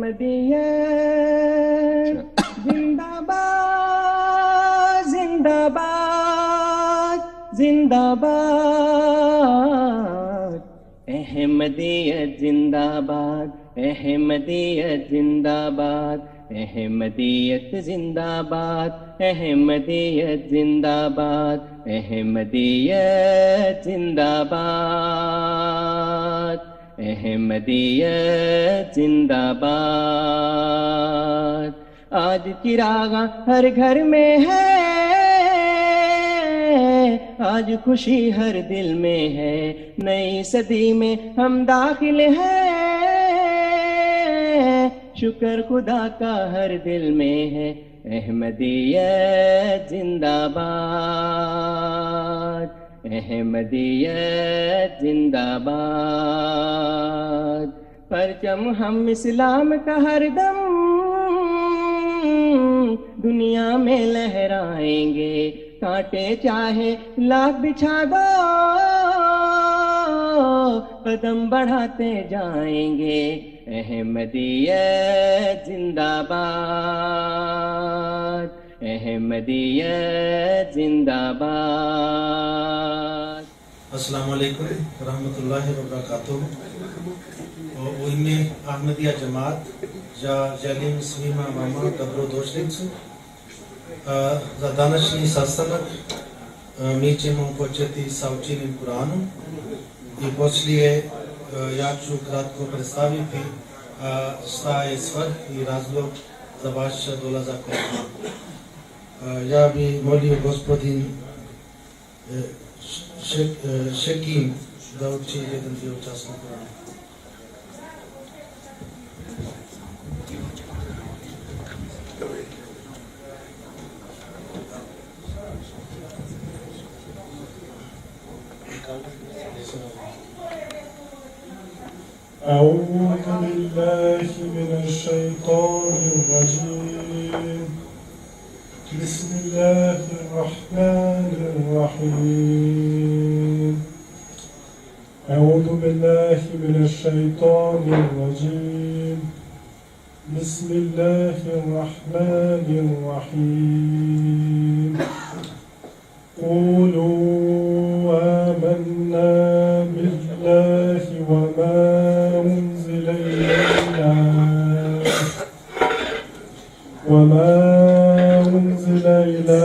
अहमदियत जिंदाबाद जिंदाबाद जिंदाबाद। अहमदियत जिंदाबाद अहमदियत जिंदाबाद अहमदियत जिंदाबाद अहमदियत जिंदाबाद अहमदियत जिंदाबाद अहमदियत जिंदाबाद। आज चिराग हर घर में है, आज खुशी हर दिल में है, नई सदी में हम दाखिल हैं, शुक्र खुदा का हर दिल में है। अहमदियत जिंदाबाद अहमदियत जिंदाबाद। परचम हम इस्लाम का हरदम दुनिया में लहराएंगे, कांटे चाहे लाख बिछा दो, कदम बढ़ाते जाएंगे। अहमदियत जिंदाबाद अहमदियत जिंदाबाद। अस्सलाम वालेकुम रहमतुल्लाहि व बरकातुहू। Uyme Ahmediya Cemaat za želim svima vama dobrodošlicu. Za današnji sastanak mi ćemo početi sa učenjem Kur'anu i poslije ja ću kratko predstaviti šta je svrh i razlog za vaš dolazak ovdje. Ja bih molio gospodin Šekim da uči jedan dio časnog Kur'ana. أعوذ بالله من الشيطان الرجيم. بسم الله الرحمن الرحيم. أعوذ بالله من الشيطان الرجيم. بسم الله الرحمن الرحيم. قولوا آمنا بالله وما أنزل إلى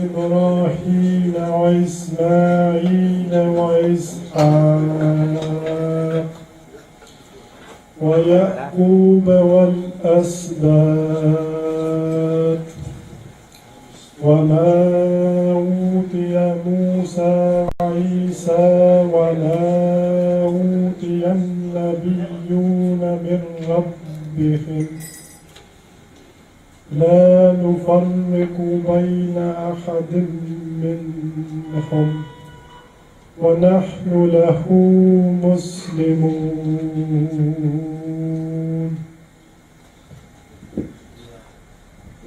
إبراهيم وإسماعيل وإسحاق ويعقوب والأسباط وما أوتي موسى وعيسى وما أوتي النبيون من ربهم لا نفرق بين أحد منهم ونحن له مسلمون.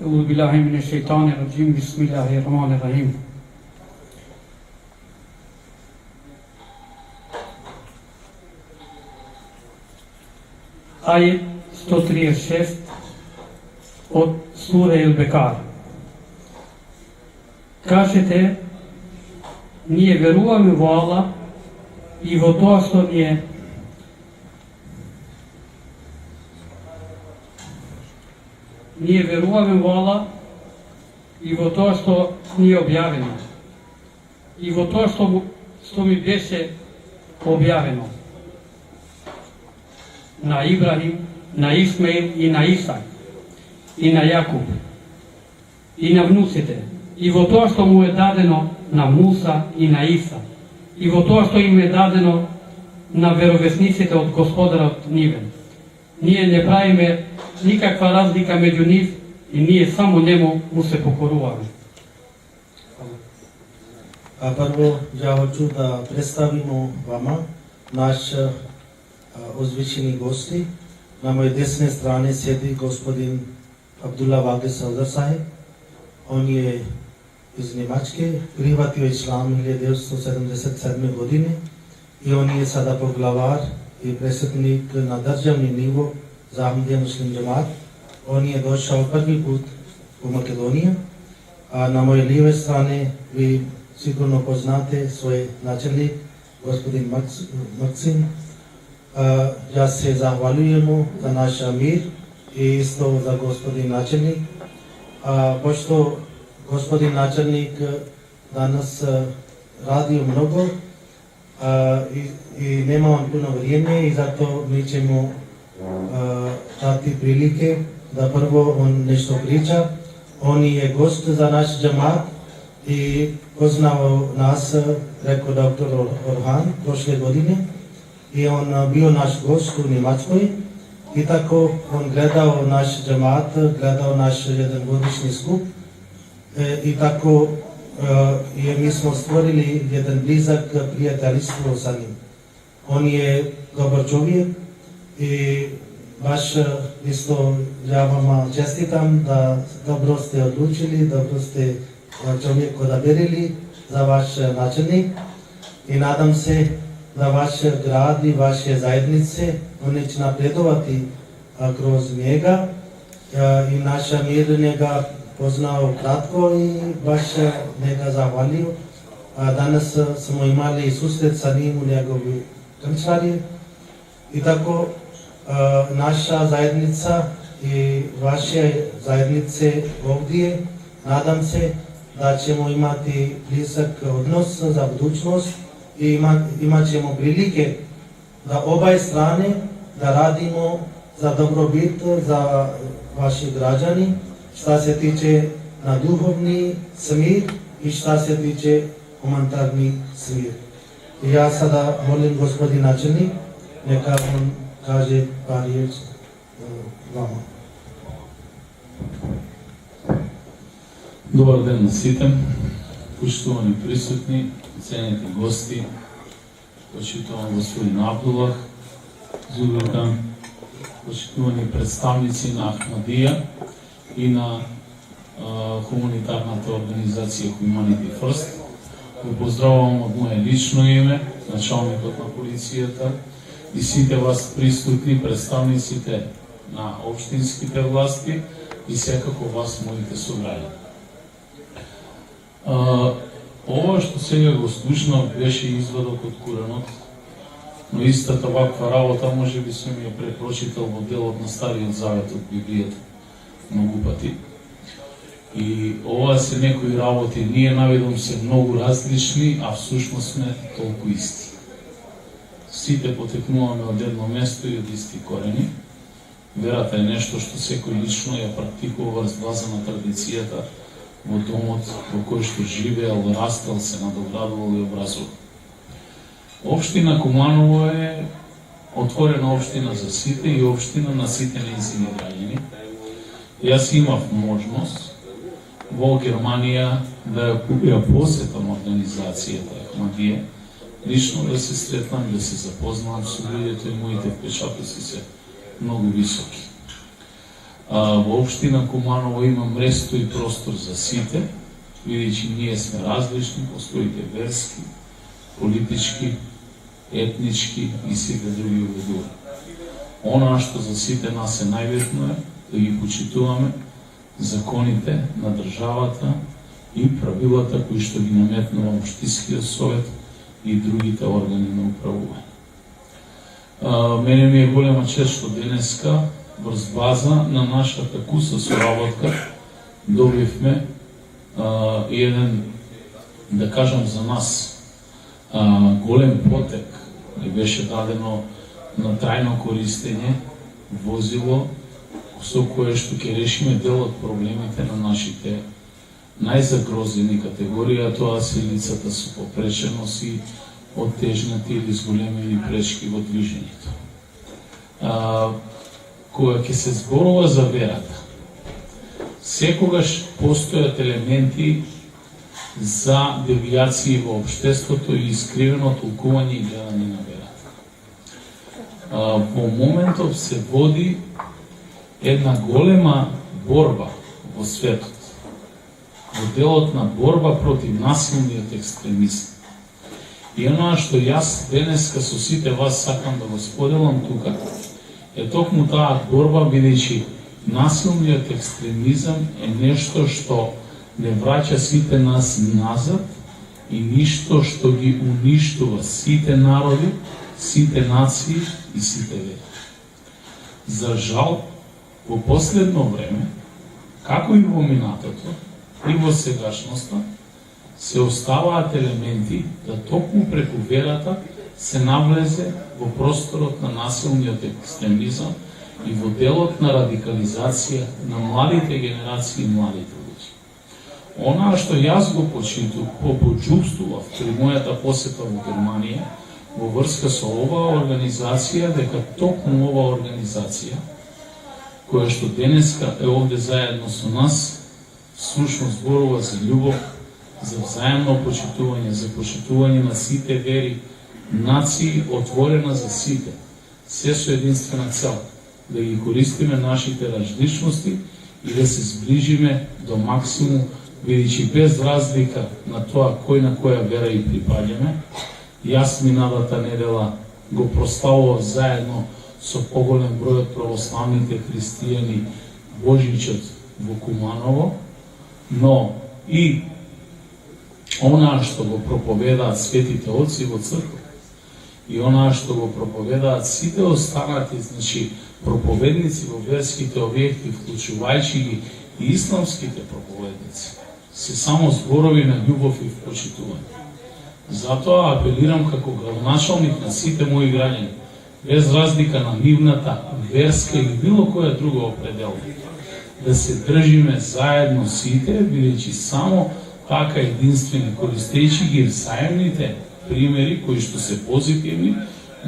أعوذ بالله من الشيطان الرجيم. بسم الله الرحمن الرحيم. Ajet 136 od sure El-Bekar. Kažete, nije verujem u Allah i v to što nije verujem u Allah i v to što nije objavljeno i v to što mi biše objavljeno na Ibrahim, na Ismail i na Isak i na Jakub i na vnucite i vo to što mu je dadeno na Musa i na Isa i vo to što im je dadeno na verovesnicite od gospodara od njive. Nije ne pravime nikakva razlika među njih i nije samo njemu mu se pokoruvamo. Prvo ja hoću da predstavimo vama naš uzvišeni gosti. Na moje desne strane sjedi gospodin Abdullah Waqi Sardar Saheb. On je iz Njemačke, prihvatio islam 1977. godine i on je sada poglavar i predsjednik na državni nivo za Ahmadija Muslim Džemat. On je došao prvi put u Makedoniju, a na moje lijeve strane vi sigurno poznate svoj načelnik, gospodin Maksim. Ja se zahvaljujem mu za naš mir i isto za gospodin načelnik. Pošto gospodin načelnik danas radi mnogo i nema on puno vrijeme i zato mi ćemo dati prilike da prvo on nešto priča. On je gost za naš džemat i poznao nas, rekao dr. Orhan, prošle godine. I on bio naš gost u Njemačkoj i tako on gledao naš džemat, gledao naš jedan godišnji skup i tako mi smo stvorili jedan blizak prijateljstvo sa njim. On je dobar čovjek i baš isto ja vama čestitam da dobro ste odlučili, dobro ste čovjek odaberili za vaš načelnik i nadam se da vaš grad i vaše zajednice one će napredovati kroz njega i naša mir njega poznao kratko i baš njega zahvalio. Danas smo imali susret sa njim u njegovi kancelariji i tako naša zajednica i vaše zajednice ovdje, nadam se da ćemo imati blizak odnos za budućnost i imat ćemo prilike da obje strane da radimo za dobrobit za vaši građani, šta se tiče na duhovni smir i šta se tiče humanitarni smir. I ja sada molim gospodin načelnik, neka on kaže par riječi vama. Dobar ден на сите, почитувани присутни, ценети гости, почитуван господин Абдулах, Зулукан, почитувани представници на Ахмадија и на хуманитарната организација Humanity First. Го поздравувам од мое лично име, началникот на полицијата и сите вас присутни, представниците на општинските власти и секако вас, моите сограѓани. Ова што сега го слушнав беше извадок од Куранот, но истата ваква работа може би сум ја препрочитал во делот на Стариот Завет од Библијата многу пати. И ова се некои работи, ние наведом се многу различни, а всушност сме толку исти. Сите потекнуваме од едно место и од исти корени. Верата е нешто што секој лично ја практикува врз база на традицијата во домот во кој што живеел, растел, се надоградувал и образувал. Општина Куманово е отворена општина за сите и општина на сите нејзини граѓани. Јас имав можност во Германија да ја посетам организацијата Ахмадија, лично да се сретнам, да се запознам со луѓето и моите впечатоци се многу високи. Во општина Куманово има место и простор за сите, видејќи ние сме различни, постоите верски, политички, етнички и сите други уведува. Она што за сите нас е најбитно е да ги почитуваме законите на државата и правилата кои што ги наметнува Општинскиот совет и другите органи на управување. Мене ми е голема чест што денеска врз база на нашата куса соработка добивме еден, да кажам за нас, голем потек и беше дадено на трајно користење возило со кое што ќе решиме дел од проблемите на нашите најзагрозени категории, а тоа се лицата со попреченост и оттежнати или зголемени пречки во движењето. Кога ќе се зборува за верата, секогаш постојат елементи за девијации во општеството и искривено толкување и гледање на верата. Во моментов се води една голема борба во светот, во делот на борба против насилниот екстремизм. И оноа што јас денеска со сите вас сакам да го споделам тука, е токму таа борба, бидејќи насилниот екстремизам е нешто што не враќа сите нас назад и ништо што ги уништува сите народи, сите нации и сите вери. За жал, во последно време, како и во минатото, и во сегашноста, се оставаат елементи да токму преку верата се навлезе во просторот на насилниот екстремизам и во делот на радикализација на младите генерации и младите луѓе. Онаа што јас го почувствував при мојата посета во Германија во врска со оваа организација, дека токму оваа организација, која што денеска е овде заедно со нас, всушност зборува за љубов, за взаемно почитување, за почитување на сите вери, нации, отворена за сите, се со единствена цел, да ги користиме нашите различности и да се сближиме до максимум, бидејќи без разлика на тоа кој на која вера и припаѓаме. Јас миналата недела го прославував заедно со поголем број од православните христијани Божичот во Куманово, но и онаа што го проповедаат светите отци во црква и онаа што го проповедаат сите останати, значи проповедници во верските објекти, вклучувајќи ги и исламските проповедници, се само зборови на љубов и почитување. Затоа апелирам како градоначалник на сите мои граѓани, без разлика на нивната верска или било која друга определба, да се држиме заедно сите, бидејќи само така единствени, користејќи ги взаемните примери кои што се позитивни,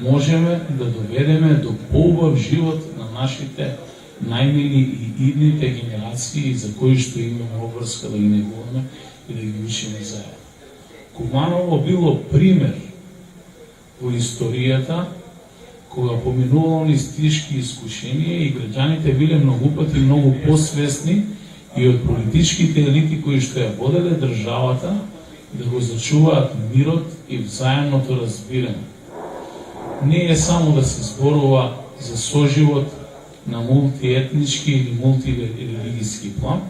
можеме да доведеме до поубав живот на нашите најмили и идните генерации за кои што имаме обврска да ги негуваме и да ги учиме заедно. Куманово било пример во историјата кога поминувало низ тешки искушенија и граѓаните биле многу пати многу посвесни и од политичките елити кои што ја воделе државата да го зачуваат мирот и взаемното разбирање. Не е само да се зборува за соживот на мултиетнички или мултирелигиски план,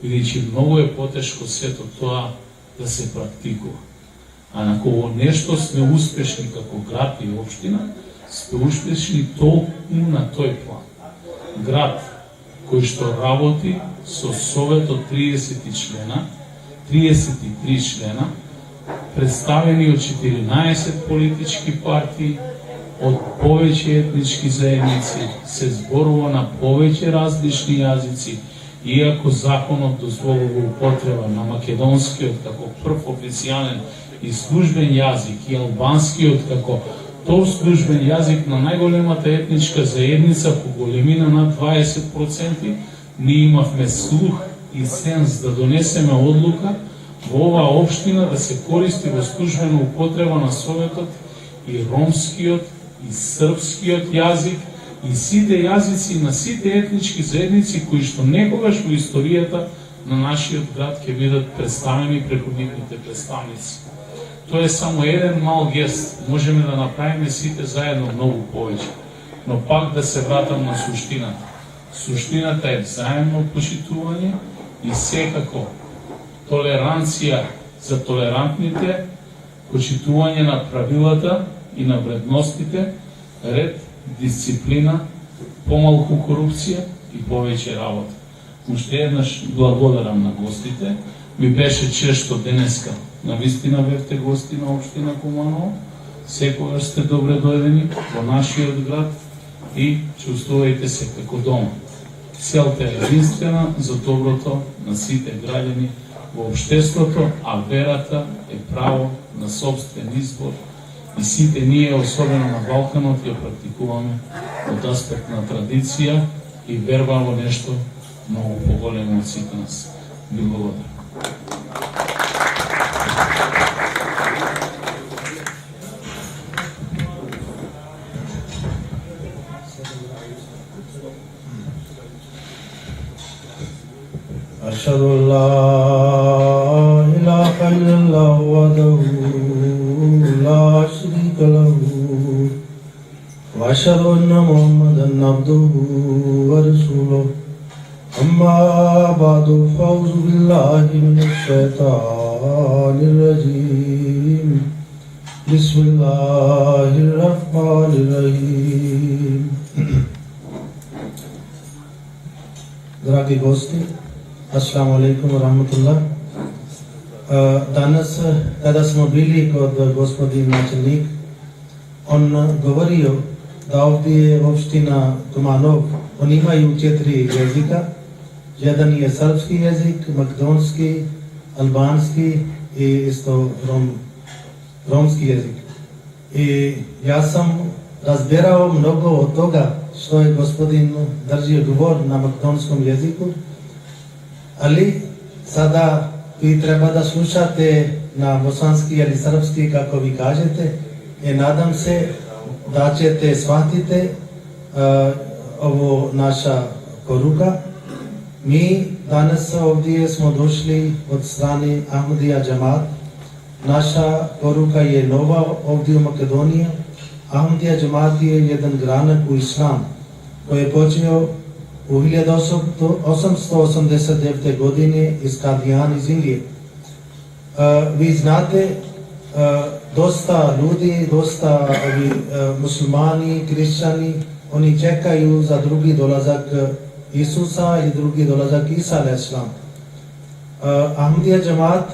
бидејќи многу е потешко сето тоа да се практикува. А на кого нешто сме успешни како град и општина, сме успешни толку на тој план. Град кој што работи со совет од 33 члена, представени од 14 политички партии, од повеќе етнички заедници, се зборува на повеќе различни јазици, иако законот дозволува употреба на македонскиот како прв официјален и службен јазик и албанскиот како втор службен јазик на најголемата етничка заедница по големина над 20%, ние имавме слух и сенс да донесеме одлука во оваа општина да се користи во службена употреба на советот и ромскиот и српскиот јазик и сите јазици на сите етнички заедници кои што некогаш во историјата на нашиот град ќе бидат представени преку нивните представници. Тоа е само еден мал гест, можеме да направиме сите заедно многу повеќе, но пак да се вратам на суштината. Суштината е взаемно почитување и секако толеранција за толерантните, почитување на правилата и на вредностите, ред, дисциплина, помалку корупција и повеќе работа. Уште еднаш благодарам на гостите. Ми беше чест што денеска навистина бевте гости на општина Куманово. Секогаш сте добре дојдени во нашиот град и чувствувајте се како дома. Целта е единствена за доброто на сите граѓани во општеството, а верата е право на собствен избор и сите ние, особено на Балканот, ја практикуваме од аспект на традиција и верба во нешто многу поголемо од сите нас. Ви благодарам. أشهد أن لا إله إلا الله وحده لا شريك له وأشهد أن محمدا عبده ورسوله أما بعد فأعوذ بالله من الشيطان الرجيم بسم الله الرحمن الرحيم. Dragi gosti, assalamu alaikum wa rahmatullah. Danas kada smo bili kod gospodina načelnik, on govorio da ovdje je opština Tumanov, oni imaju 4 jezika. Jedan je srpski jezik, makedonski, albanski i isto romski jezik. I ja sam razbjerao mnogo od toga što je gospodin držio govor na makedonskom jeziku, ali sada vi treba da slušate na bosanski ili srpski kako vi kažete i nadam se da ćete shvatiti ovo naša poruka. Mi danas ovdje smo došli od strane Ahmadija Džamat. Naša poruka je nova ovdje u Makedoniji. Ahmadija Džamat je jedan granak u islam koji je počeo u 1889. godine iz Kadijan iz Indije. Vi znate, dosta ljudi, dosta muslimani, kršćani, oni čekaju za drugi dolazak Isusa ili drugi dolazak Isa a.s. Ahmadija Džamat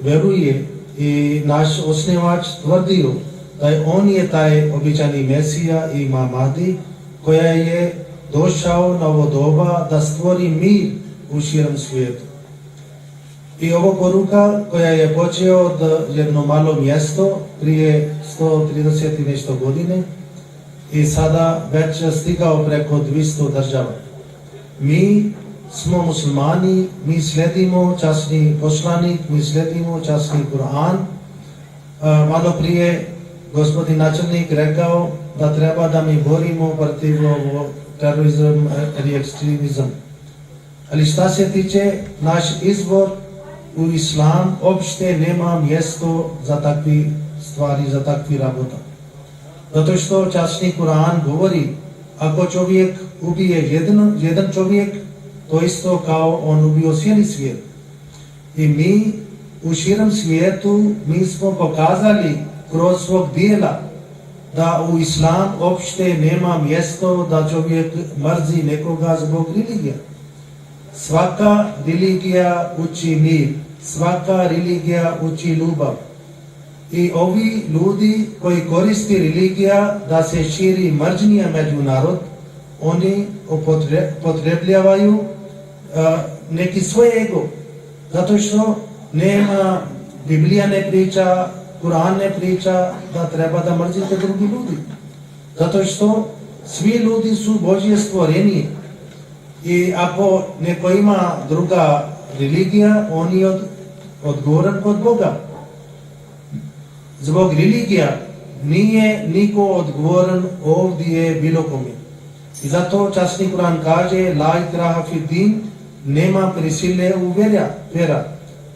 veruje i naš osnivač tvrdio da je on je taj običani Mesija i Mahdi koja je došao na ovo doba da stvori mir u širom svijetu. I ovo poruka koja je počeo od jedno malo mjesto prije 130 i nešto godine i sada već stigao preko 200 država. Mi smo muslimani, mi sledimo časni poslanik, mi sledimo časni Kur'an. Malo prije gospodin načelnik rekao da treba da mi borimo protiv terorizam i ekstremizam. Ali šta se tiče naš izbor u islam, opšte nema mjesto za takvi stvari, za takvi rabota. Zato što časni Kur'an govori, ako čovjek ubije jedan čovjek, to isto kao on ubio cijeli svijet. I mi u širom svijetu mi smo pokazali kroz svog dijela da u islam opšte nema mjesto da čovjek mrzi nekoga zbog religija. Svaka religija uči mir, svaka religija uči ljubav. I ovi ljudi koji koristi religija da se širi mržnja među narod, oni upotrebljavaju neki svoj ego. Zato što nema, Biblija ne priča, Kur'an ne priča da treba da mrzite drugi ljudi. Zato što svi ljudi su Božje stvoreni. I ako neko ima druga religija, on je odgovoran kod Boga. Zbog religija nije niko odgovoran ovdje bilo kome. I zato časni Kur'an kaže la ikraha fi din, nema prisile u vera.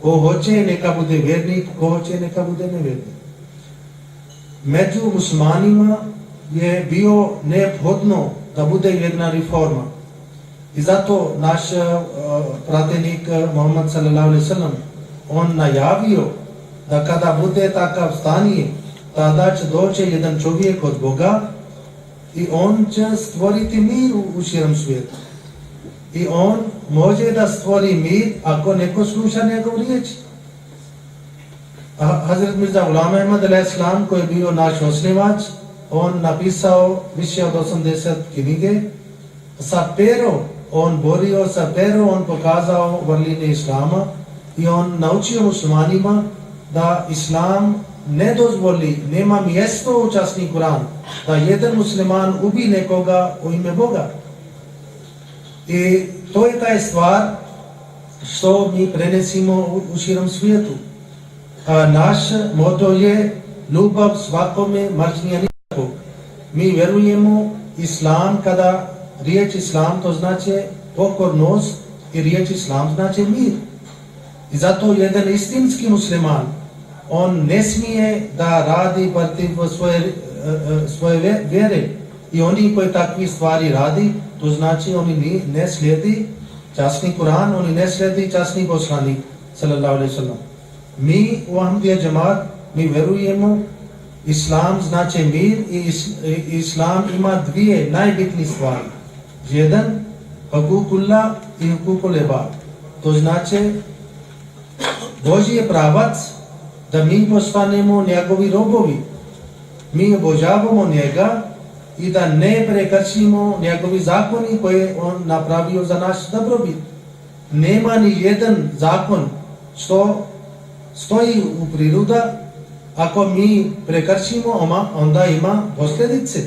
Ko hoće neka bude vjernik, ko hoće neka bude nevjernik. Među muslimanima je bio neophodno da bude jedna reforma. I zato naš pratenik Muhammad sallallahu alaihi sallam, on najavio da kada bude takav stanje, tada će doći jedan čovjek od Boga i on će stvoriti mir u širom svijetu. I on može da stvori mir ako neko sluša njegov riječ. Hazret Mirza Ghulam Ahmad a.s. koji je bio naš osnivač, on napisao više od 80 knjige. Sa perom on borio, sa perom on pokazao vrline islama i on naučio muslimanima da islam ne dozvoli, nema mjesto u časni Kur'an da jedan musliman ubi nekoga u ime Boga. I to je taj stvar što mi prenesimo u širom svijetu. Naš moto je ljubav svakome, mržnja nikakvog. Mi vjerujemo islam, kada riječ islam to znači pokornost i riječ islam znači mir. I zato jedan istinski musliman, on ne smije da radi protiv svoje vjere I oni koji takvi stvari radi, to znači oni ne slijedi časni Kur'an, oni ne slijedi časni poslanik sallallahu alejhi ve sellem. Mi u Ahmadija džemat, mi vjerujemo Islam znači mir i Islam ima dvije najbitnije stvari. Jedan, hukukullah i hukukul ibad. To znači Božji je pravac da mi postanemo njegovi robovi. Mi obožavamo njega i da ne prekršimo njegovi zakoni koje on napravio za naš dobrobit. Nema ni jedan zakon što stoji u priroda, ako mi prekršimo, onda ima posljedice.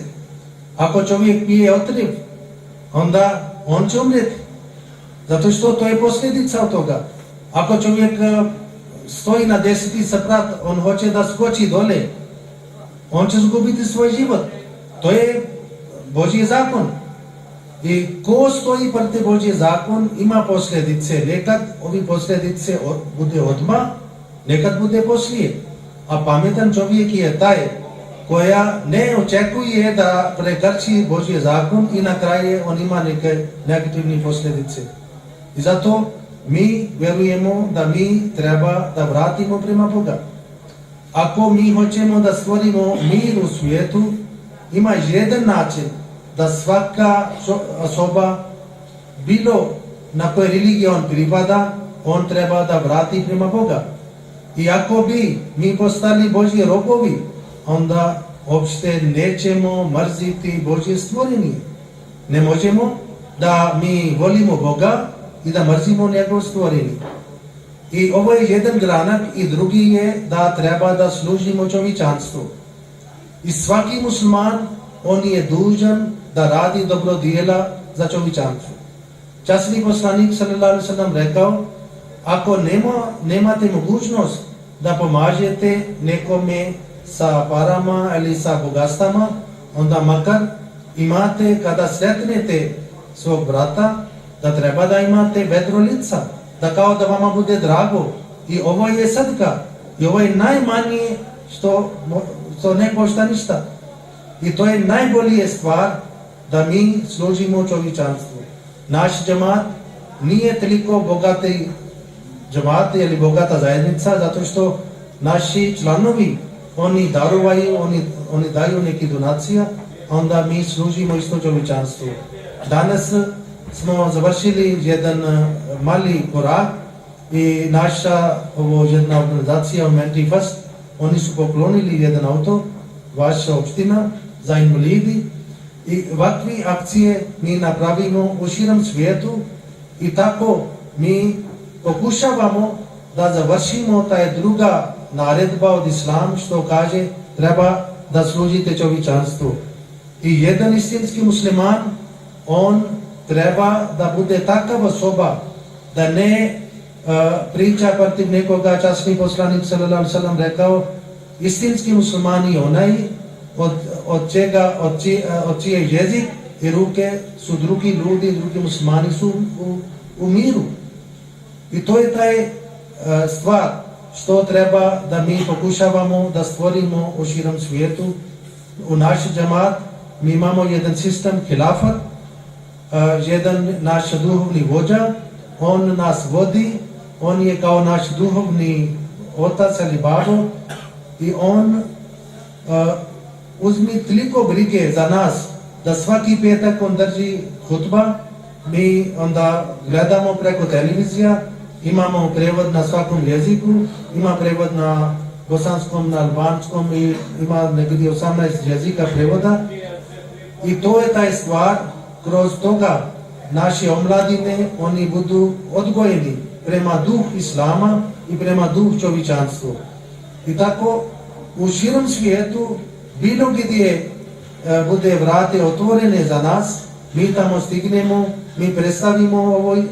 Ako čovjek pije otriv, onda on će umreti. Zato što to je posljedica od toga. Ako čovjek stoji na 10. sprat, on hoće da skoči dole, on će izgubiti svoj život. To je Božji zakon. I ko stoji protiv Božji zakon ima posljedice. Nekad ovi posljedice bude odmah, nekad bude poslije. A pametan čovjek je taj koja ne očekuje da prekrši Božji zakon i na kraju on ima neke negativne posljedice. I zato mi vjerujemo da mi treba da vratimo prema Boga. Ako mi hoćemo da stvorimo mir u svijetu, ima jedan način da svaka osoba, bilo na kojoj religiji on pripada, on treba da vrati prema Boga. I ako bi mi postali Božji robovi, onda uopšte nećemo mrziti Božje stvorenje. Ne možemo da mi volimo Boga i da mrzimo njegovo stvorenje. I ovo je jedan granak i drugi je da treba da služimo čovječanstvu. I svaki musliman, on je dužan da radi dobro djela za čovječanstvo. Časni poslanik sallallahu alejhi ve sellem rekao, ako nemate mogućnost da pomažete nekome sa parama ili sa bogatstama, onda makar imate, kada sretnete svog brata, da treba da imate vedro lica, da kao da vama bude drago. I ovo je sadka. I ovo je najmanje što ne košta ništa. I to je najbolje stvar da mi služimo čovječanstvu. Naš džemat nije toliko bogati džemat ili bogata zajednica, zato što naši članovi, oni darovaju, oni daju neke donacije, onda mi služimo isto čovječanstvu. Danas smo završili jedan mali korak i naša jedna organizacija Humanity First, oni su poklonili jedan auto, vaša opština, za invalidi. I ovakve akcije mi napravimo u širom svijetu i tako mi pokušavamo da završimo taj druga naredba od Islama što kaže treba da služite čovječanstvu. I jedan istinski musliman, on treba da bude takav osoba da ne priča protiv nekoga. Časni poslanik sallallahu alejhi ve sellem rekao, istinski musliman je onaj od čije jezik i ruke su drugi ljudi, drugi muslimani su u miru. I to je taj stvar što treba da mi pokušavamo da stvorimo u širom svijetu. U naš džemat mi imamo jedan sistem hilafat, jedan naš duhovni vođa, on nas vodi, on je kao naš duhovni otac ili babo i on uzmi toliko brige za nas da svaki petak on drži hutba, mi onda gledamo preko televizija, imamo prevod na svakom jeziku, ima prevod na bosanskom, na albanskom i ima negdje 18 jezika prevoda. I to je taj stvar, kroz toga naše omladine, oni budu odgojeni prema duh Islama i prema duh čovječanstva. I tako u širom svijetu, bilo gdje bude vrate otvorene za nas, mi tamo stignemo, mi predstavimo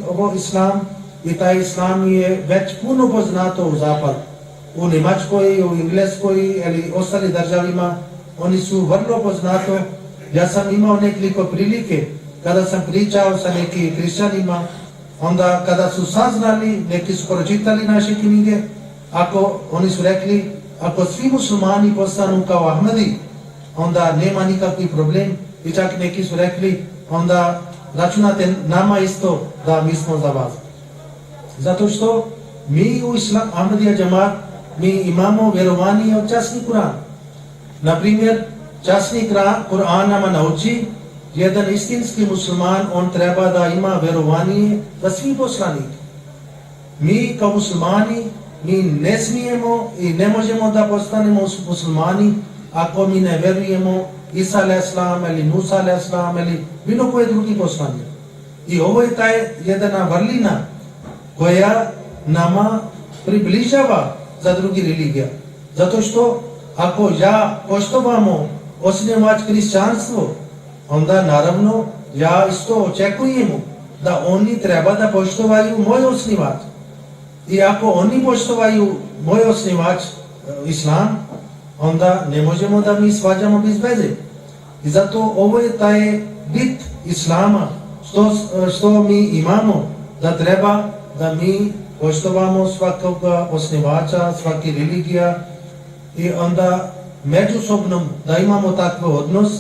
ovo Islam i taj Islam je već puno poznato u zapad. U Njemačkoj, u Engleskoj ili ostali državima, oni su vrlo poznato. Ja sam imao nekoliko prilike kada sam pričao sa nekim hrišćanima, onda kada su saznali, neki su pročitali naše knjige, oni su rekli, ako svi muslimani postanu kao Ahmadi, onda nema nikakvi problem i čak neki su rekli onda računate nama isto da mi smo za vas. Zato što mi u Islam Ahmadija Džemat mi imamo vjerovanje od časni Kur'an. Na primjer, časni Kur'an nama nauči jedan istinski musliman, on treba da ima vjerovanje za svi poslanike. Mi kao muslimani, mi ne smijemo i ne možemo da postanemo muslimani ako mi ne vjerujemo Isa a.s. ili Musa a.s. ili bilo koje drugi poslanik. I ovo je taj jedna vrlina koja nama približava za drugi religija. Zato što ako ja poštovamo osnivač hrišćanstvo, onda naravno ja isto očekujem da oni treba da poštovaju moj osnivač. I ako oni poštovaju moj osnivač Islam, onda ne možemo da mi svađamo bez veze. I zato ovo je taj bit Islama što mi imamo, da treba da mi poštovamo svakog osnivača, svaki religija i onda međusobno da imamo takav odnos,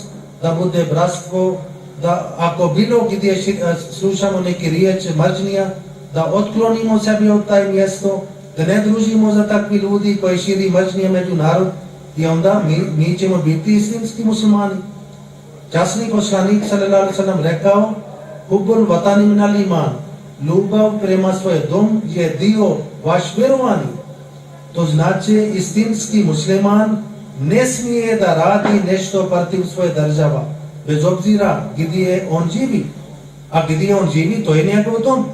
da bude bratstvo, da ako bilo gdje slušamo neke riječi mržnja, da otklonimo sebi od taj mjesto, da ne družimo za takvi ljudi koji širi mržnje među narod i onda mi ćemo biti istinski muslimani. Časni poslanik sallallahu alejhi ve sellem rekao: "Hubbul vatani minal iman." Ljubav prema svoj dom je dio vaš vjerovanje. To znači istinski musliman ne smije da radi nešto protiv svoje države, bez obzira gdje on živi. A gdje on živi, to je njegov dom.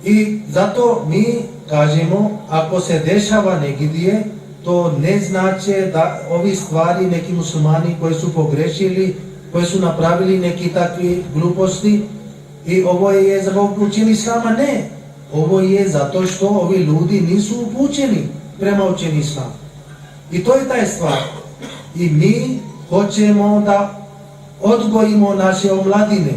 I zato mi kažemo, ako se dešava negdje, to ne znači da ovi stvari neki muslimani koji su pogrešili, koji su napravili neki takvi gluposti, i ovo je zbog učenja Islama, ne. Ovo je zato što ovi ljudi nisu upućeni prema učenju Islama. I to je taj stvar. I mi hoćemo da odgojimo naše omladine.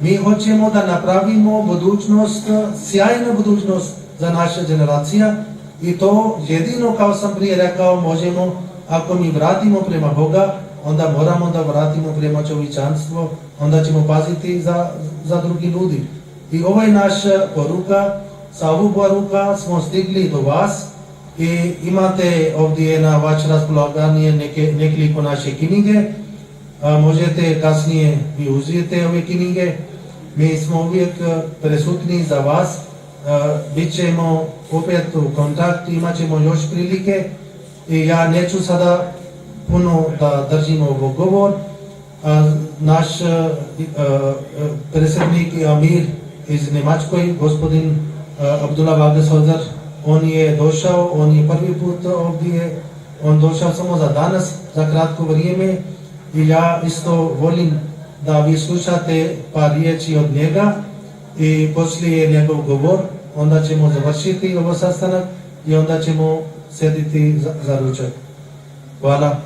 Mi hoćemo da napravimo budućnost, sjajnu budućnost za naša generacija. I to jedino, kao sam prije rekao, možemo, ako mi vratimo prema Boga, onda moramo da vratimo prema čovječanstvo, onda ćemo paziti za drugi ljudi. I ovo je naša poruka, sa ovu poruka smo stigli do vas i imate ovdje na vaš raspolaganje nekoliko naše knjige, možete kasnije i uzeti ove knjige, mi smo uvijek presutni za vas, bit ćemo opet u kontaktu, imat ćemo još prilike i ja neću sada puno da držimo ovog govor. Naš predsjednik i amir iz Njemačkoj, gospodin Abdullah Wagner, on je došao, on je prvi put ovdje, on došao samo za danas, za kratko vrijeme i ja isto volim da vi slušate par riječi od njega i poslije njegov govor, onda ćemo završiti ovo sastanak i onda ćemo sjediti za ručak. Hvala.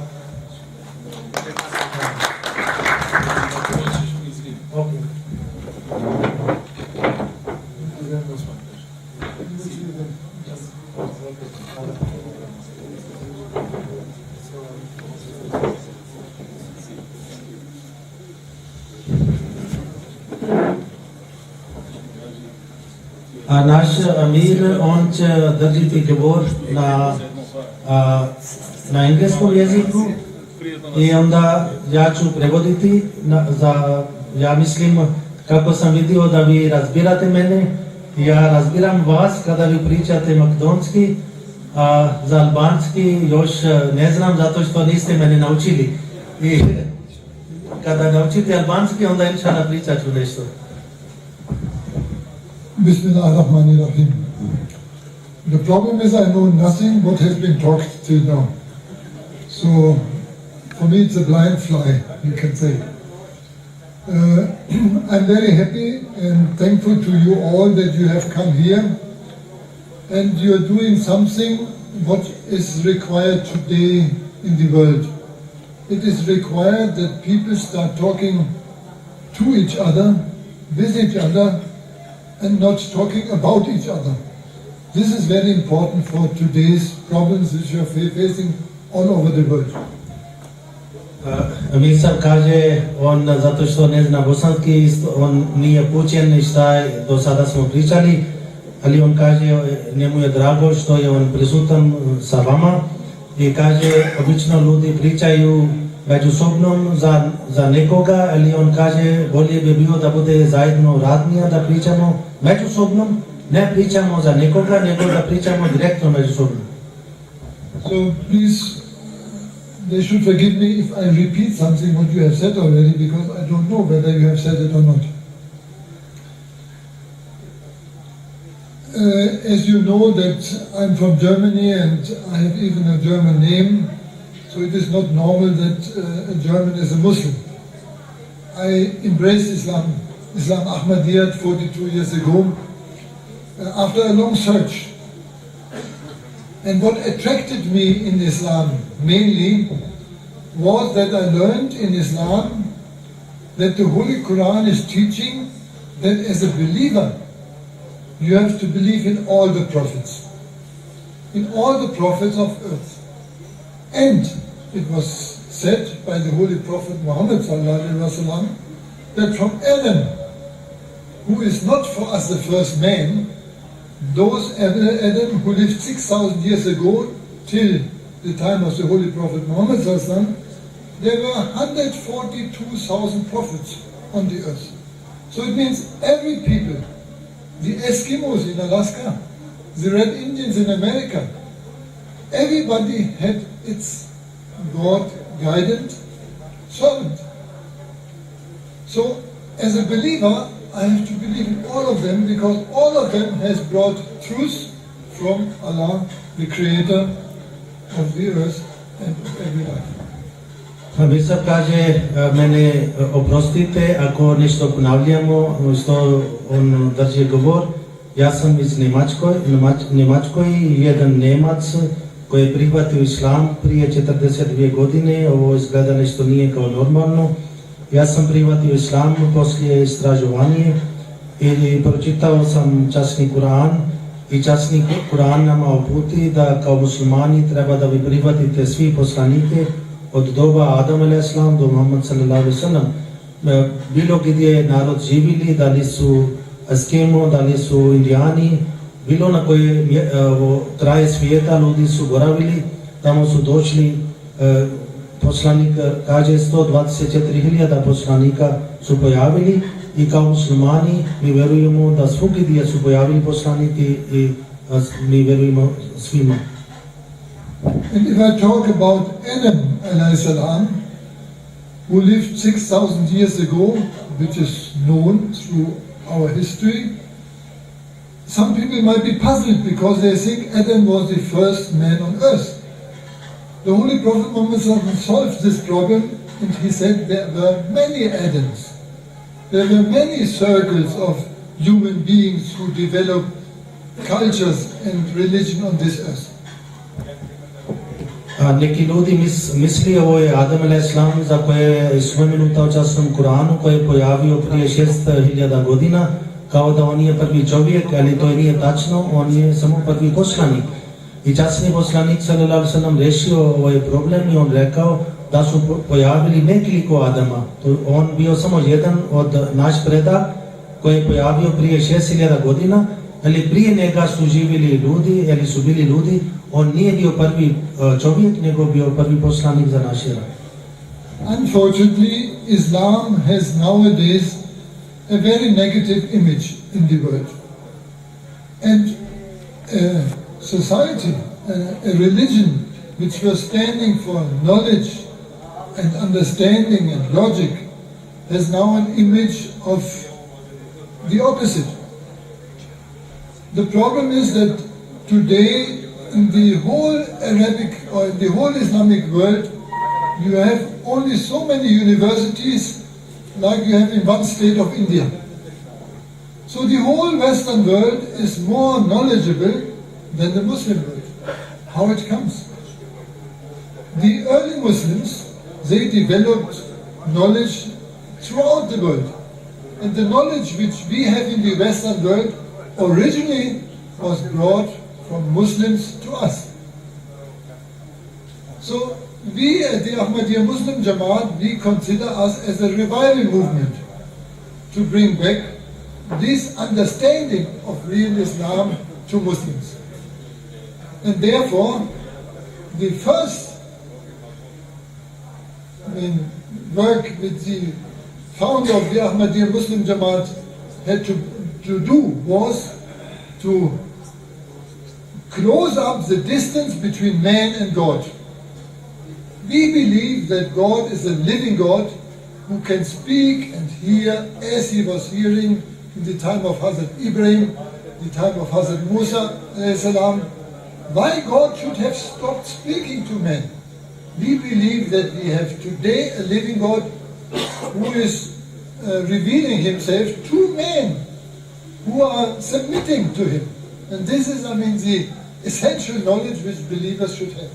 A naš amir, on će držiti govor na engleskom jeziku i onda ja ću prevoditi ja mislim, kako sam vidio da vi razbirate mene, ja razbiram vas kada vi pričate makedonski, a za albanski još ne znam zato što niste mene naučili. I kada naučite albanski, onda inšala pričat ću nešto. Bismillahirrahmanirrahim. The problem is I know nothing what has been talked till now. So for me it's a blind fly, you can say. I'm very happy and thankful to you all that you have come here and you are doing something what is required today in the world. It is required that people start talking to each other, with each other, and not talking about each other. This is very important for today's problems which you are facing all over the world. Ministar kaže, on zato što ne zna bosanski, on nije poučen šta do sada smo pričali, ali on kaže, njemu je drago što je on prisutan sa vama i kaže, obično ljudi pričaju međusobno za nekoga, ali on kaže, bolje bi bilo da bude zajedno radnija, da pričamo međusobno, ne pričamo za nekoga, nego da pričamo direktno međusobno. So please, they should forgive me if I repeat something what you have said already, because I don't know whether you have said it or not. As you know that I'm from Germany and I have even a German name, so it is not normal that a German is a Muslim. I embraced Islam Ahmadiyyat 42 years ago, after a long search. And what attracted me in Islam mainly was that I learned in Islam that the Holy Quran is teaching that as a believer you have to believe in all the prophets of earth. And it was said by the Holy Prophet Muhammad ﷺ that from Adam, who is not for us the first man, those Adam who lived 6,000 years ago till the time of the Holy Prophet Muhammad ﷺ, there were 142,000 prophets on the earth. So it means every people, the Eskimos in Alaska, the Red Indians in America, everybody had its God-guided servant. So as a believer, I have to believe in all of them, because all of them has brought truth from Allah, the creator of the earth and of every life. Ministar kaže, mene oprostite ako nešto ponavljamo, što on drži govor. Ja sam iz Njemačkoj, jedan Nemac koji je prihvatio islam prije 42 godine, ovo izgleda nešto nije kao normalno. Ja sam prihvatio islam poslije istražovanja i pročitao sam časni Kur'an i časni Kur'an nama uputi da kao muslimani treba da vi prihvatite svi poslanike od doba Adam a.s. do Muhammad s.a.v. Bilo gdje narod živili, da li su Eskimo, da li su Indijani, bilo na koje kraje svijeta ljudi su boravili, tamo su došli, poslanik kaže 124.000 poslanika su pojavili i kao muslimani mi vjerujemo da svugdje gdje su pojavili poslaniki i mi vjerujemo svima. And if I talk about Adam alayhi salam, who lived 6,000 years ago, which is known through our history, some people might be puzzled because they think Adam was the first man on earth. The Holy Prophet Muhammad solved this problem, and he said there were many Adams. There were many circles of human beings who developed cultures and religion on this earth. Neki ljudi misli ovo je Adam a.s. za koje je spomenuto u časnom Kuranu, koji je pojavio prije 6.000 godina, kao da on nije prvi čovjek, ali to nije tačno, on je samo prvi poslanik. I časni poslanik s.a.v. rešio ovaj problem i on rekao da su pojavili nekoliko Adama. On bio samo jedan od naš predak koji je pojavio prije 6.000 godina, ali prije njega su živjeli ljudi, ili su bili ljudi, on nije bio prvi čovjek, nego bio prvi poslanik za naš rad. Unfortunately, Islam has nowadays a very negative image in the world. And society, a religion which was standing for knowledge and understanding and logic, has now an image of the opposite. The problem is that today in the whole Arabic or in the whole Islamic world, you have only so many universities like you have in one state of India. So the whole Western world is more knowledgeable than the Muslim world. How it comes? The early Muslims, they developed knowledge throughout the world. And the knowledge which we have in the Western world originally was brought from Muslims to us. So we at the Ahmadiyya Muslim Jamaat, we consider us as a revival movement to bring back this understanding of real Islam to Muslims. And therefore, the first work with the founder of the Ahmadiyya Muslim Jamaat had to do was to close up the distance between man and God. We believe that God is a living God who can speak and hear as he was hearing in the time of Hazrat Ibrahim, the time of Hazrat Musa salam. Why God should have stopped speaking to men? We believe that we have today a living God who is revealing himself to men who are submitting to him. And this is, the essential knowledge which believers should have.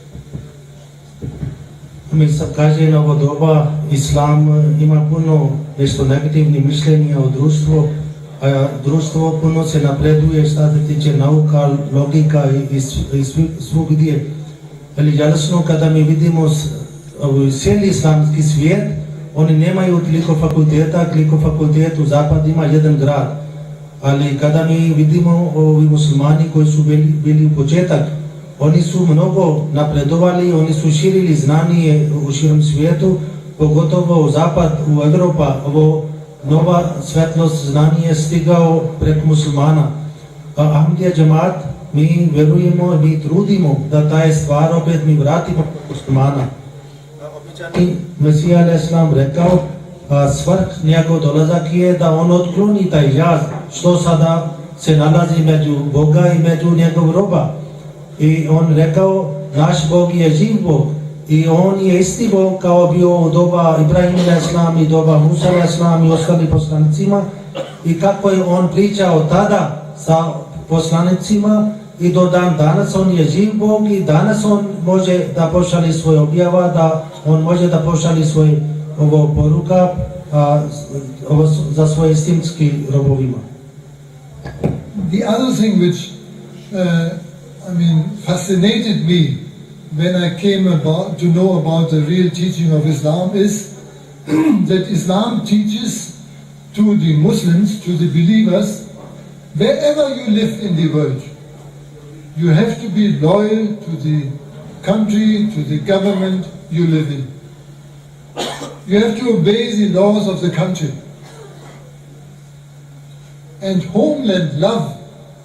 Mi sad kaže na ovo doba, Islam ima puno nešto negativnih mišljenja o društvu, a društvo puno se napreduje što se tiče nauka, logika i svugdje. Ali žalosno kada mi vidimo cijeli islamski svijet, oni nemaju toliko fakultet u zapad ima jedan grad. Ali kada mi vidimo ovi muslimani koji su bili u početak, oni su mnogo napredovali, oni su širili znanje u širom svijetu, pogotovo u zapad, u Evropa, ovo nova svetlost znanje je stigao preko muslimana. Ahmadiyya Jamaat, mi verujemo, mi trudimo da taj stvar opet mi vratimo muslimana. Običani Mesija a.s. rekao, svrh njegov dolazak je da on otkloni taj jaz, što sada se nalazi među Boga i među njegov roba. I on rekao, naš Bog je živ Bog i on je isti Bog kao bio u doba Ibrahima a.s. i doba Musa a.s. i ostali poslanicima. I kako je on pričao tada sa poslanicima i do dan danas on je živ Bog i danas on može da pošalje svoje objava, da on može da pošalje svoje poruka za svoje istinski robovima. The other thing which fascinated me when I came to know about the real teaching of Islam is that Islam teaches to the Muslims, to the believers, wherever you live in the world, you have to be loyal to the country, to the government you live in. You have to obey the laws of the country. And homeland love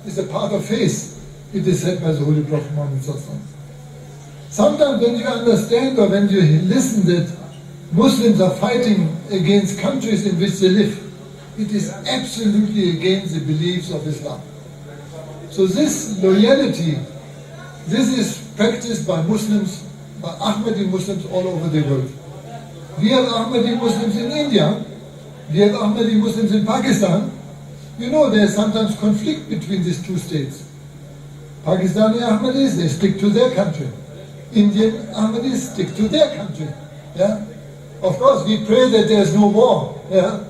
is a part of faith. It is said by the Holy Prophet Muhammad. Sometimes when you understand or when you listen that Muslims are fighting against countries in which they live, it is absolutely against the beliefs of Islam. So this loyalty, this is practiced by Muslims, by Ahmadi Muslims all over the world. We have Ahmadi Muslims in India, we have Ahmadi Muslims in Pakistan. You know, there is sometimes conflict between these two states. Pakistani Ahmadis, they stick to their country. Indian Ahmadis stick to their country. Yeah? Of course, we pray that there is no war. Yeah?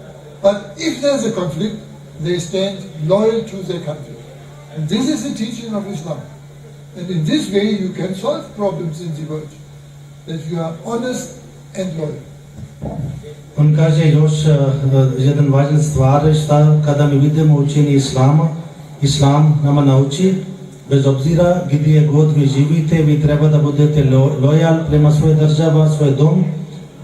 But if there is a conflict, they stand loyal to their country. And this is the teaching of Islam. And in this way, you can solve problems in the world. That you are honest and loyal. On kaže još jedan važan stvar, šta kada mi vidimo učenje Islama, Islam nama nauči, bez obzira gdje god vi živite, vi treba da budete lojal prema svoje država, svoj dom,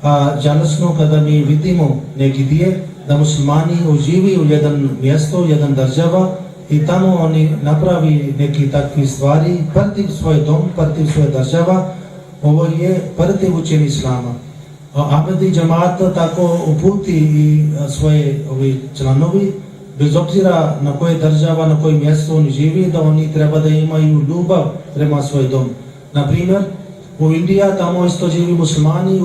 a žalosno kada mi vidimo negdje da muslimani uživi u jedan mjesto, jedan država i tamo oni napravi neki takvi stvari protiv svoj dom, protiv svoje država, ovo je protiv učenja Islama. Ahmadiyya Jamaat tako uputi i svoje članovi, bez obzira na koje država, na koje mjesto oni živi, da oni treba da imaju ljubav prema svoj dom. Naprimjer, u Indiji tamo isto živi muslimani,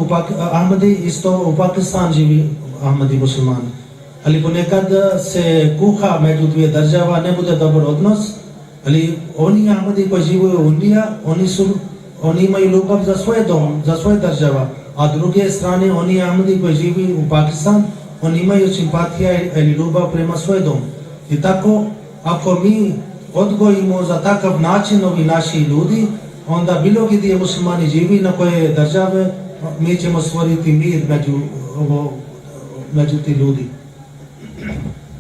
Ahmadi isto u Pakistan živi Ahmadi muslimani. Ali ponekad se kuha među dvije država, ne bude dobar odnos, ali oni Ahmadi koji žive u Indiji, oni imaju ljubav za svoj dom, za svoje država. A druge strane, oni Ahmadi koji živi u Pakistan, oni imaju simpatija ili ljubav prema svoj dom. I tako, ako mi odgojimo za takav način ovi naši ljudi, onda bilo gdje muslimani živi na koje države, mi ćemo stvoriti mir među ti ljudi.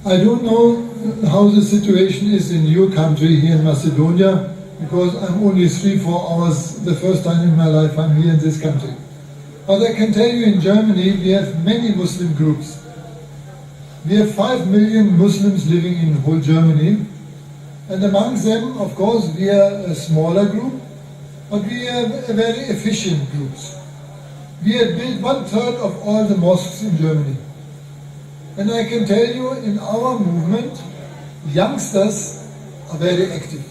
I don't know how the situation is in your country here in Macedonia, because I'm only 3-4 hours the first time in my life I'm here in this country. But I can tell you in Germany we have many Muslim groups. We have 5 million Muslims living in whole Germany, and among them, of course, we are a smaller group, but we are a very efficient groups. We have built 1/3 of all the mosques in Germany. And I can tell you, in our movement, youngsters are very active.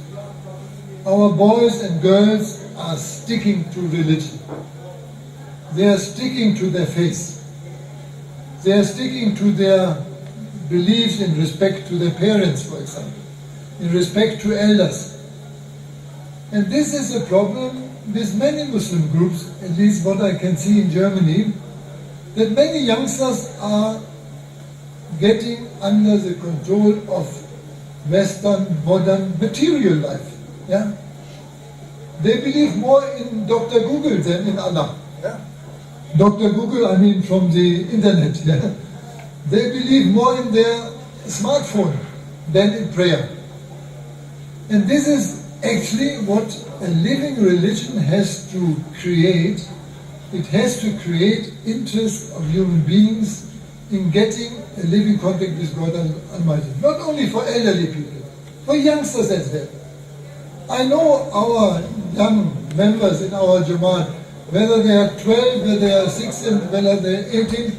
Our boys and girls are sticking to religion. They are sticking to their faith. They are sticking to their beliefs in respect to their parents, for example, in respect to elders. And this is a problem with many Muslim groups, at least what I can see in Germany, that many youngsters are getting under the control of Western, modern, material life. Yeah? They believe more in Dr. Google than in Allah. Yeah? Dr. Google, I mean from the internet. Yeah? They believe more in their smartphone than in prayer. And this is actually what a living religion has to create. It has to create interest of human beings in getting a living contact with God Almighty. Not only for elderly people, for youngsters as well. I know our young members in our Jamaat, whether they are 12, whether they are 16, whether they are 18,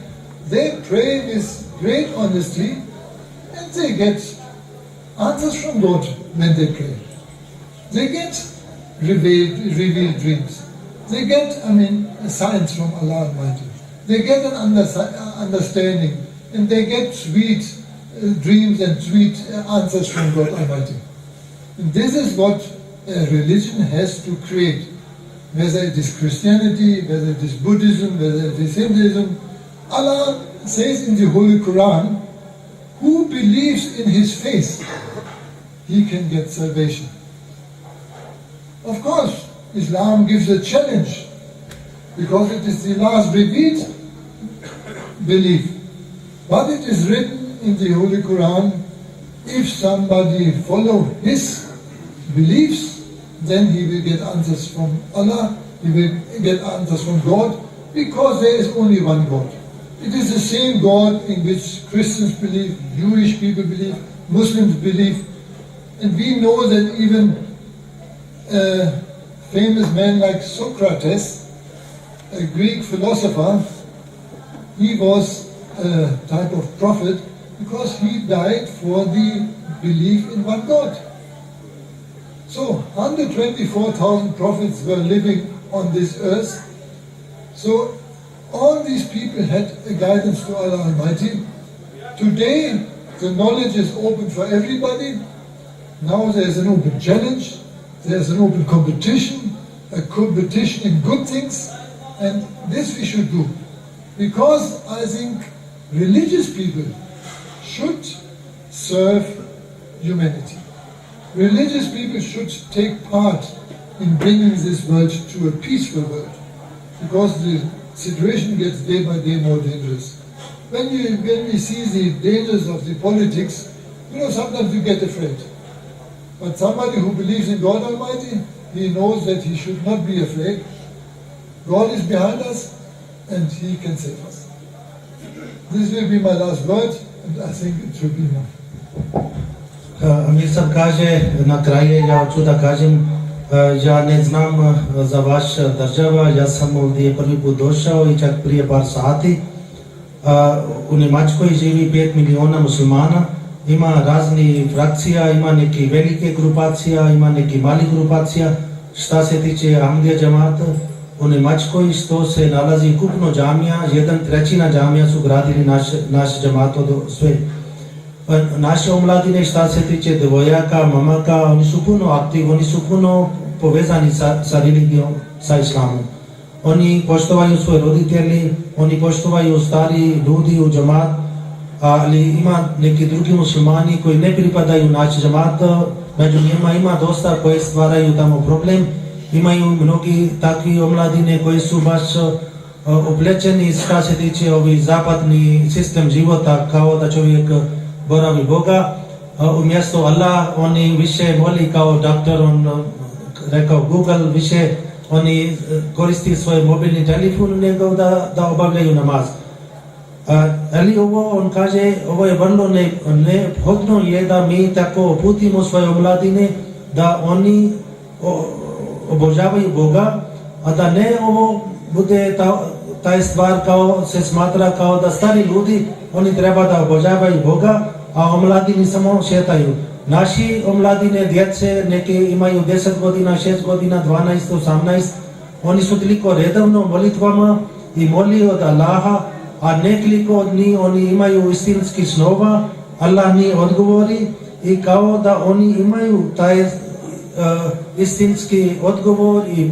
they pray with great honesty and they get answers from God when they pray. They get revealed dreams. They get, signs from Allah Almighty. They get an understanding, and they get sweet dreams and sweet answers from God Almighty. And this is what a religion has to create. Whether it is Christianity, whether it is Buddhism, whether it is Hinduism, Allah says in the Holy Quran, who believes in his faith, he can get salvation. Of course, Islam gives a challenge, because it is the last revealed belief. But it is written in the Holy Quran, if somebody follow his beliefs, then he will get answers from Allah, he will get answers from God, because there is only one God. It is the same God in which Christians believe, Jewish people believe, Muslims believe. And we know that even a famous man like Socrates, a Greek philosopher, he was a type of prophet because he died for the belief in one God. So 124,000 prophets were living on this earth. So all these people had a guidance to Allah Almighty. Today the knowledge is open for everybody. Now there's an open challenge, there's an open competition, a competition in good things, and this we should do. Because I think religious people should serve humanity. Religious people should take part in bringing this world to a peaceful world, because the situation gets day by day more dangerous. When we see the dangers of the politics, sometimes you get afraid. But somebody who believes in God Almighty, he knows that he should not be afraid. God is behind us and he can save us. This will be my last word, and I think it should be enough. Amir sam kaže na kraju, ja hoću da kažem, ja ne znam za vaš država, ja sam ovdje prvi put došao i čak prije par sati. U Njemačkoj živi 5 miliona muslimana, ima razni frakcija, ima neki velike grupacija, ima neki mali grupacija. Šta se tiče Ahmadija džamata, u Njemačkoj što se nalazi kupno džamija, 1/3 džamija su gradili naš džamat od sve. Naše omladine, šta se tiče devojaka, mamaka, oni su puno aktivni, oni su puno povezani sa religijom, sa islamom. Oni poštovaju svoje roditelji, oni poštovaju stari ljudi u džamat, ali ima neki drugi muslimani koji ne pripadaju naš džamat, među njima ima dosta koji stvaraju tamo problem imaju mnogi takvi omladine koji su baš oblečeni što se tiče ovi zapadni sistem života, kao da čovjek boravi Boga. Umjesto Allah oni više voli kao doktor, on rekao Google, više oni koristi svoj mobilni telefon nego da obavljaju namaz. Ali ovo on kaže, ovo je vrlo neophodno je da mi tako uputimo svoje omladine da oni obožavaju Boga, a da ne ovo bude taj stvar kao se smatra kao da stari ljudi oni treba da obožavaju Boga, a omladini samo šetaju. Naši omladine, djece, neke imaju 10 godina, 6 godina, 12, 18, oni su toliko redovno molitvama i moli od Allaha, a nekoliko od njih oni imaju istinski snova, Allah njih odgovori i kao da oni imaju taj istinski odgovor i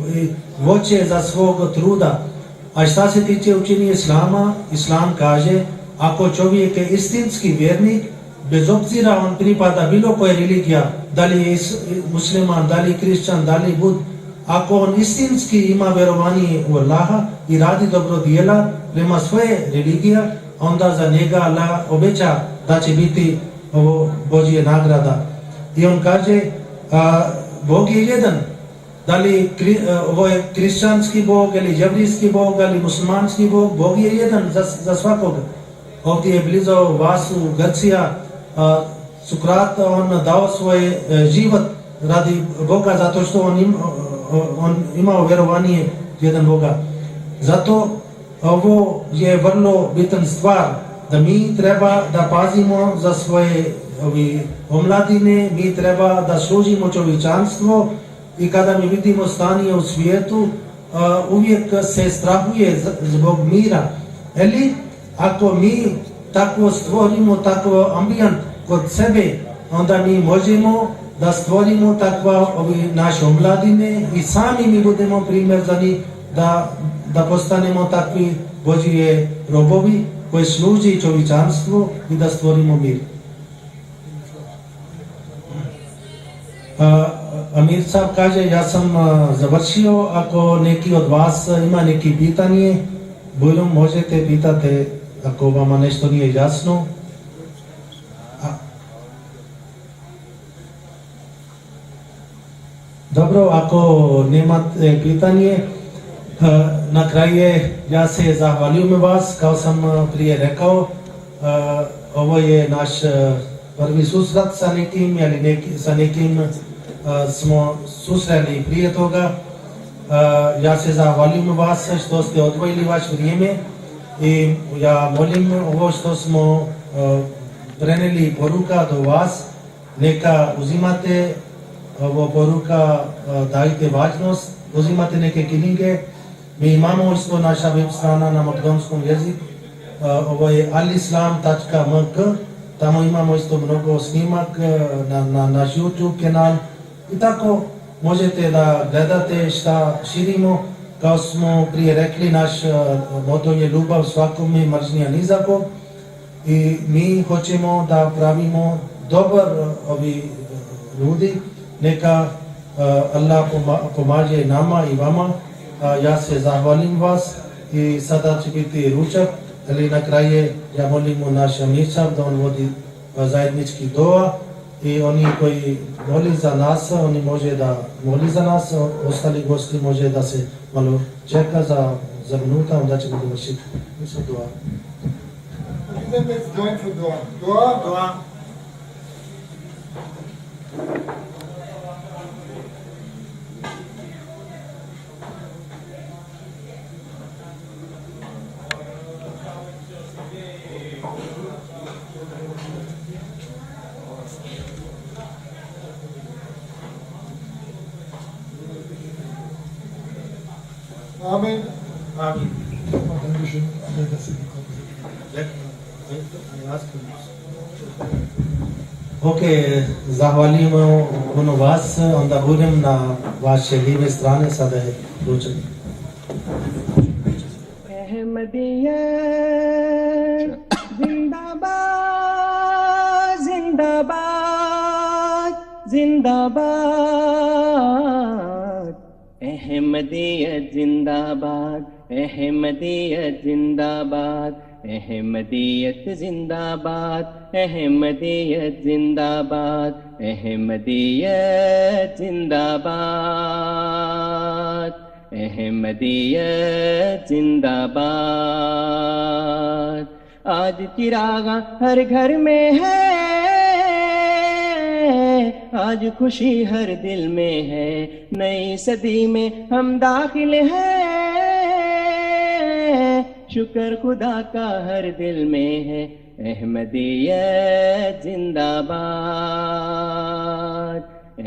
voće za svog truda. A šta se tiče učenja Islama, Islam kaže, ako čovjek je istinski vjernik, bez obzira on pripada bilo koja religija, da li je musliman, da li je kršćan, da li je bud, ako on istinski ima vjerovanje u Allaha i radi dobro djela prema svoje religije, onda za njega Allah obeća da će biti ovo Božje nagrada. I on kaže, Bog je jedan. Da li ovo je kršćanski Bog, ili jevrijski Bog, ili muslimanski Bog, Bog je jedan za svakoga. Ovdje je blizu vas u Grčija, Sokrat, on dao svoj život radi Boga zato što on imao vjerovanje u jedan Boga. Zato ovo je vrlo bitan stvar, da mi treba da pazimo za svoje omladine, mi treba da služimo čovječanstvo i kada mi vidimo stanje u svijetu, uvijek se strahuje zbog mira. Ali ako mi tako stvorimo takav ambijent kod sebe, onda mi možemo da stvorimo takva naše omladine i sami mi budemo primjer za njih da postanemo takvi Božje robovi koji služi čovječanstvu i da stvorimo mir. Amir Saab kaže, ja sam završio, ako neki od vas ima neki pitanje, bujrom možete pitati ako vama nešto nije jasno. Dobro, ako nemate pitanje, na kraju ja se zahvaljujem vas, kao sam prije rekao, ovo je naš prvi susret sa nekim, ili sa nekim smo susreli prije toga. Ja se zahvaljujem vas što ste odvojili vaše vrijeme i ja molim ovo što smo preneli poruka do vas, neka uzimate ovo poruka, dajte važnost, uzimate neke knjige. Mi imamo isto naša web strana na makedonskom jeziku, ovo je alislam.mk, tamo imamo isto mnogo snimak na naš YouTube kanal i tako možete da gledate šta širimo. Kao smo prije rekli, naš moto je ljubav svakome, mržnja ni za kog i mi hoćemo da pravimo dobar ljudi. Neka Allah pomaže nama i vama. Ja se zahvalim vas i sada će biti ručak, ali na kraju ja molim naš Amir Saab da on vodi zajednički dua i oni koji moli za nas, oni može da moli za nas, ostali gosti može da se malo čeka za minuta, onda ćemo dovršiti. Mislim dua. Let's join for dua. Dua. Dua. Amen. Amin. Dankeschön. Amen, dass Sie gekommen sind. Ok, zahvaljujemo puno vas, onda budem na vaše lijeve strane, sada je ručak. Ahmadiyyat zindabad, zindabad, zindabad. Ahmadiyyat जिंदाबाद, अहमदियत जिंदाबाद, अहमदियत जिंदाबाद, अहमदियत जिंदाबाद, अहमदियत जिंदाबाद, अहमदियत जिंदाबाद। आज चिरागा हर घर में है, आज खुशी हर दिल में है, नई सदी में हम दाखिल हैं, शुक्र खुदा का हर दिल में है, अहमदियत जिंदाबाद,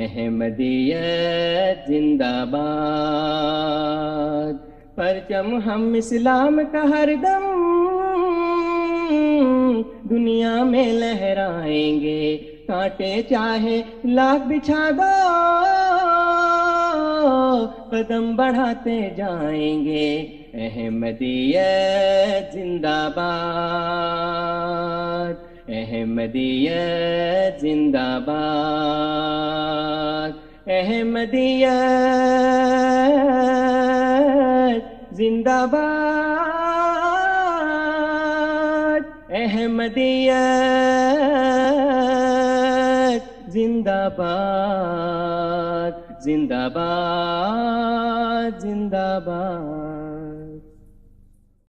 अहमदियत जिंदाबाद। परचम हम इस्लाम का हरदम दुनिया में लहराएंगे, कांटे चाहे लाख बिछा दो, कदम बढ़ाते जाएंगे, अहमदियत जिंदाबाद, अहमदियत जिंदाबाद, अहमदियत जिंदाबाद, अहमदियत जिंदाबाद, जिंदाबाद, जिंदाबाद।